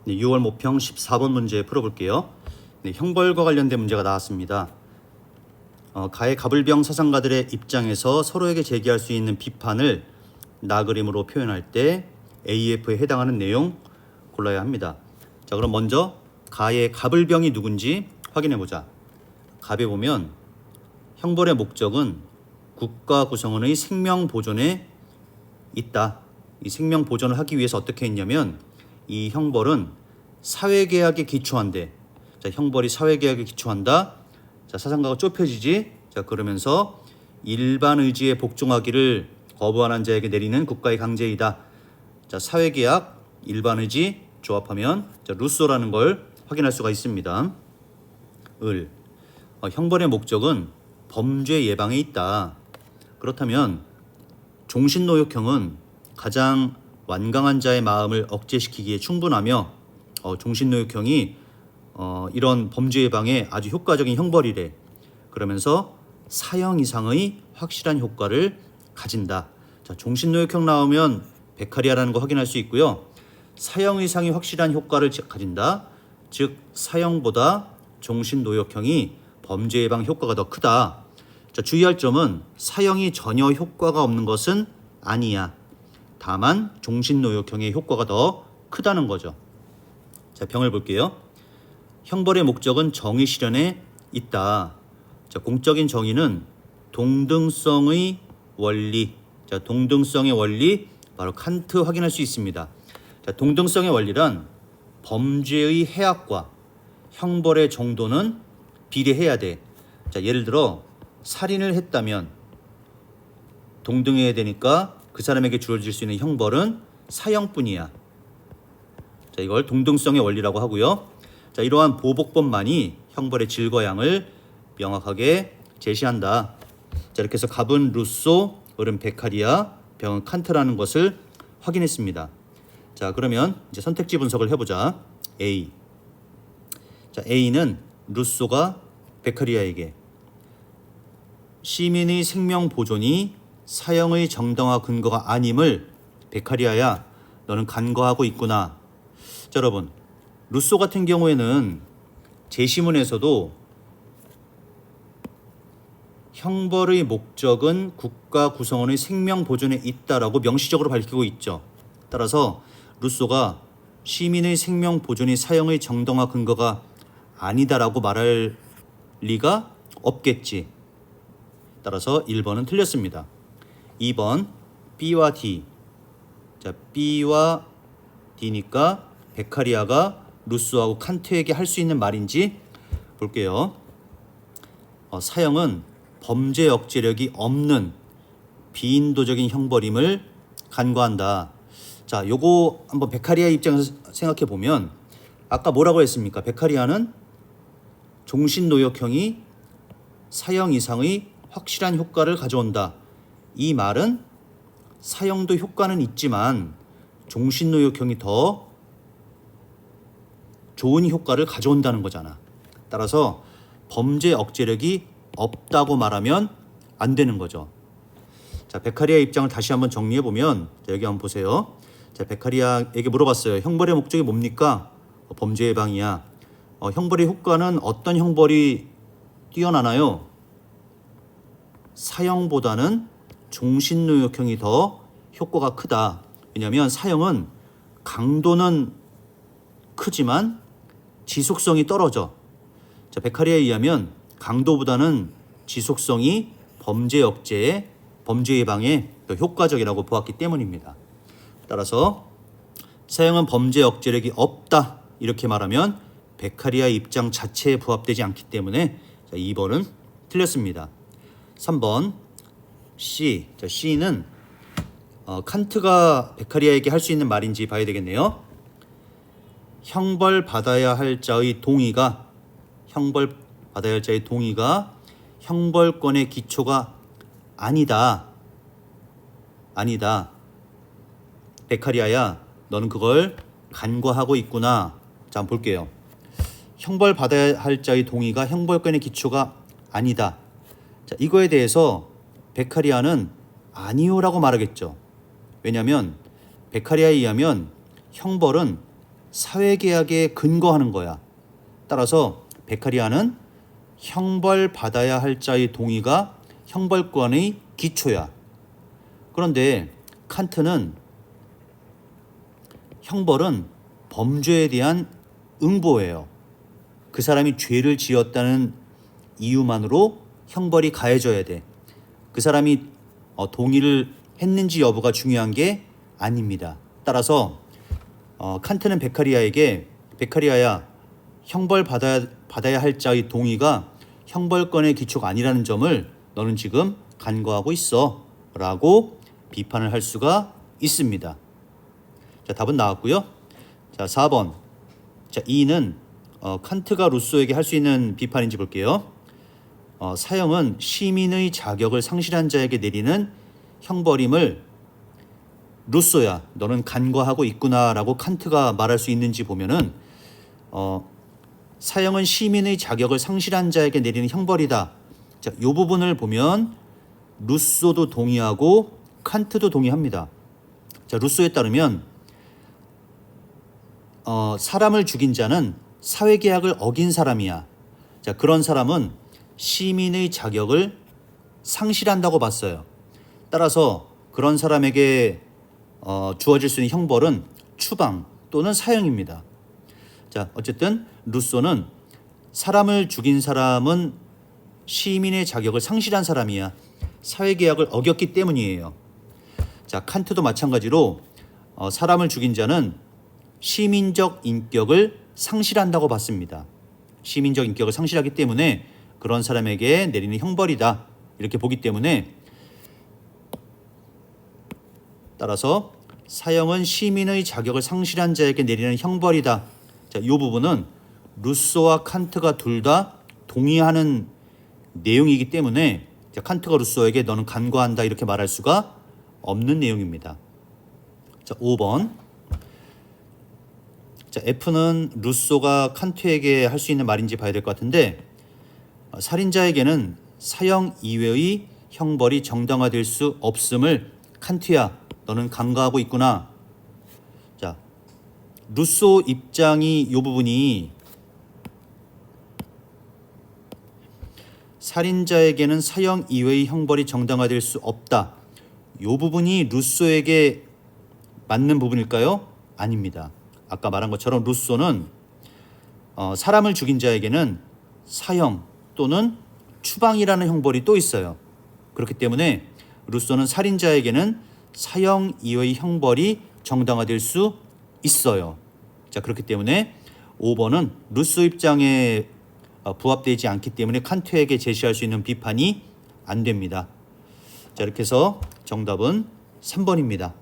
네, 6월 모평 14번 문제 풀어볼게요. 네, 형벌과 관련된 문제가 나왔습니다. 가해 가불병 사상가들의 입장에서 서로에게 제기할 수 있는 비판을 나그림으로 표현할 때 AF에 해당하는 내용 골라야 합니다. 자, 그럼 먼저 가해 가불병이 누군지 확인해 보자. 갑에 보면 형벌의 목적은 국가 구성원의 생명 보존에 있다. 이 생명 보존을 하기 위해서 어떻게 했냐면 이 형벌은 사회계약에 기초한대. 자, 형벌이 사회계약에 기초한다. 자, 사상가가 좁혀지지. 자, 그러면서 일반 의지에 복종하기를 거부하는 자에게 내리는 국가의 강제이다. 자, 사회계약, 일반 의지 조합하면 자, 루소라는 걸 확인할 수가 있습니다. 형벌의 목적은 범죄 예방에 있다. 그렇다면 종신노역형은 가장 완강한 자의 마음을 억제시키기에 충분하며 종신노역형이 이런 범죄 예방에 아주 효과적인 형벌이래. 그러면서 사형 이상의 확실한 효과를 가진다. 자, 종신노역형 나오면 베카리아라는 거 확인할 수 있고요. 사형 이상의 확실한 효과를 가진다. 즉 사형보다 종신노역형이 범죄 예방 효과가 더 크다. 자, 주의할 점은 사형이 전혀 효과가 없는 것은 아니야. 다만 종신노역형의 효과가 더 크다는 거죠. 자, 병을 볼게요. 형벌의 목적은 정의 실현에 있다. 자, 공적인 정의는 동등성의 원리. 자, 동등성의 원리 바로 칸트 확인할 수 있습니다. 자, 동등성의 원리란 범죄의 해악과 형벌의 정도는 비례해야 돼. 자, 예를 들어 살인을 했다면 동등해야 되니까 그 사람에게 주어질 수 있는 형벌은 사형뿐이야. 자, 이걸 동등성의 원리라고 하고요. 자, 이러한 보복법만이 형벌의 질과 양을 명확하게 제시한다. 자, 이렇게 해서 갑은 루소, 을은 베카리아, 병은 칸트라는 것을 확인했습니다. 자, 그러면 이제 선택지 분석을 해보자. A. 자, A는 루소가 베카리아에게 시민의 생명 보존이 사형의 정당화 근거가 아님을 베카리아야 너는 간과하고 있구나. 자, 여러분 루소 같은 경우에는 제시문에서도 형벌의 목적은 국가 구성원의 생명 보존에 있다라고 명시적으로 밝히고 있죠. 따라서 루소가 시민의 생명 보존이 사형의 정당화 근거가 아니다라고 말할 리가 없겠지. 따라서 1번은 틀렸습니다. 2번 B와 D. 자, B와 D니까 베카리아가 루소하고 칸트에게 할 수 있는 말인지 볼게요. 사형은 범죄 억제력이 없는 비인도적인 형벌임을 간과한다. 자, 요거 한번 베카리아 입장에서 생각해 보면 아까 뭐라고 했습니까? 베카리아는 종신노역형이 사형 이상의 확실한 효과를 가져온다. 이 말은 사형도 효과는 있지만 종신노역형이 더 좋은 효과를 가져온다는 거잖아. 따라서 범죄 억제력이 없다고 말하면 안 되는 거죠. 자, 베카리아 입장을 다시 한번 정리해 보면 여기 한번 보세요. 자, 베카리아에게 물어봤어요. 형벌의 목적이 뭡니까? 범죄 예방이야. 형벌의 효과는 어떤 형벌이 뛰어나나요? 사형보다는 종신노역형이 더 효과가 크다. 왜냐하면 사형은 강도는 크지만 지속성이 떨어져. 자, 베카리아에 의하면 강도보다는 지속성이 범죄 억제에, 범죄 예방에 더 효과적이라고 보았기 때문입니다. 따라서 사형은 범죄 억제력이 없다 이렇게 말하면 베카리아 입장 자체에 부합되지 않기 때문에 2번은 틀렸습니다. 3번 C. 자, C는 칸트가 베카리아에게 할 수 있는 말인지 봐야 되겠네요. 형벌 받아야 할 자의 동의가 형벌권의 기초가 아니다. 베카리아야, 너는 그걸 간과하고 있구나. 자, 한번 볼게요. 형벌 받아야 할 자의 동의가 형벌권의 기초가 아니다. 자, 이거에 대해서 베카리아는 아니요라고 말하겠죠. 왜냐하면 베카리아에 의하면 형벌은 사회계약에 근거하는 거야. 따라서 베카리아는 형벌 받아야 할 자의 동의가 형벌권의 기초야. 그런데 칸트는 형벌은 범죄에 대한 응보예요. 그 사람이 죄를 지었다는 이유만으로 형벌이 가해져야 돼. 그 사람이 동의를 했는지 여부가 중요한 게 아닙니다. 따라서 칸트는 베카리아야 형벌 받아야 할 자의 동의가 형벌권의 기초가 아니라는 점을 너는 지금 간과하고 있어 라고 비판을 할 수가 있습니다. 자, 답은 나왔고요. 자, 4번. 자, 2는 칸트가 루소에게 할 수 있는 비판인지 볼게요. 사형은 시민의 자격을 상실한 자에게 내리는 형벌임을 루소야 너는 간과하고 있구나라고 칸트가 말할 수 있는지 보면은 사형은 시민의 자격을 상실한 자에게 내리는 형벌이다. 자, 이 부분을 보면 루소도 동의하고 칸트도 동의합니다. 자, 루소에 따르면 사람을 죽인 자는 사회계약을 어긴 사람이야. 자, 그런 사람은 시민의 자격을 상실한다고 봤어요. 따라서 그런 사람에게 주어질 수 있는 형벌은 추방 또는 사형입니다. 자, 어쨌든 루소는 사람을 죽인 사람은 시민의 자격을 상실한 사람이야. 사회계약을 어겼기 때문이에요. 자, 칸트도 마찬가지로 사람을 죽인 자는 시민적 인격을 상실한다고 봤습니다. 시민적 인격을 상실하기 때문에 그런 사람에게 내리는 형벌이다. 이렇게 보기 때문에 따라서 사형은 시민의 자격을 상실한 자에게 내리는 형벌이다. 자, 이 부분은 루소와 칸트가 둘 다 동의하는 내용이기 때문에 칸트가 루소에게 너는 간과한다 이렇게 말할 수가 없는 내용입니다. 자, 5번. 자, F는 루소가 칸트에게 할 수 있는 말인지 봐야 될 것 같은데 살인자에게는 사형 이외의 형벌이 정당화될 수 없음을 칸트야 너는 간과하고 있구나. 자, 루소 입장이 이 부분이 살인자에게는 사형 이외의 형벌이 정당화될 수 없다. 이 부분이 루소에게 맞는 부분일까요? 아닙니다. 아까 말한 것처럼 루소는 사람을 죽인 자에게는 사형 또는 추방이라는 형벌이 또 있어요. 그렇기 때문에 루소는 살인자에게는 사형 이외의 형벌이 정당화될 수 있어요. 자, 그렇기 때문에 5번은 루소 입장에 부합되지 않기 때문에 칸트에게 제시할 수 있는 비판이 안 됩니다. 자, 이렇게 해서 정답은 3번입니다.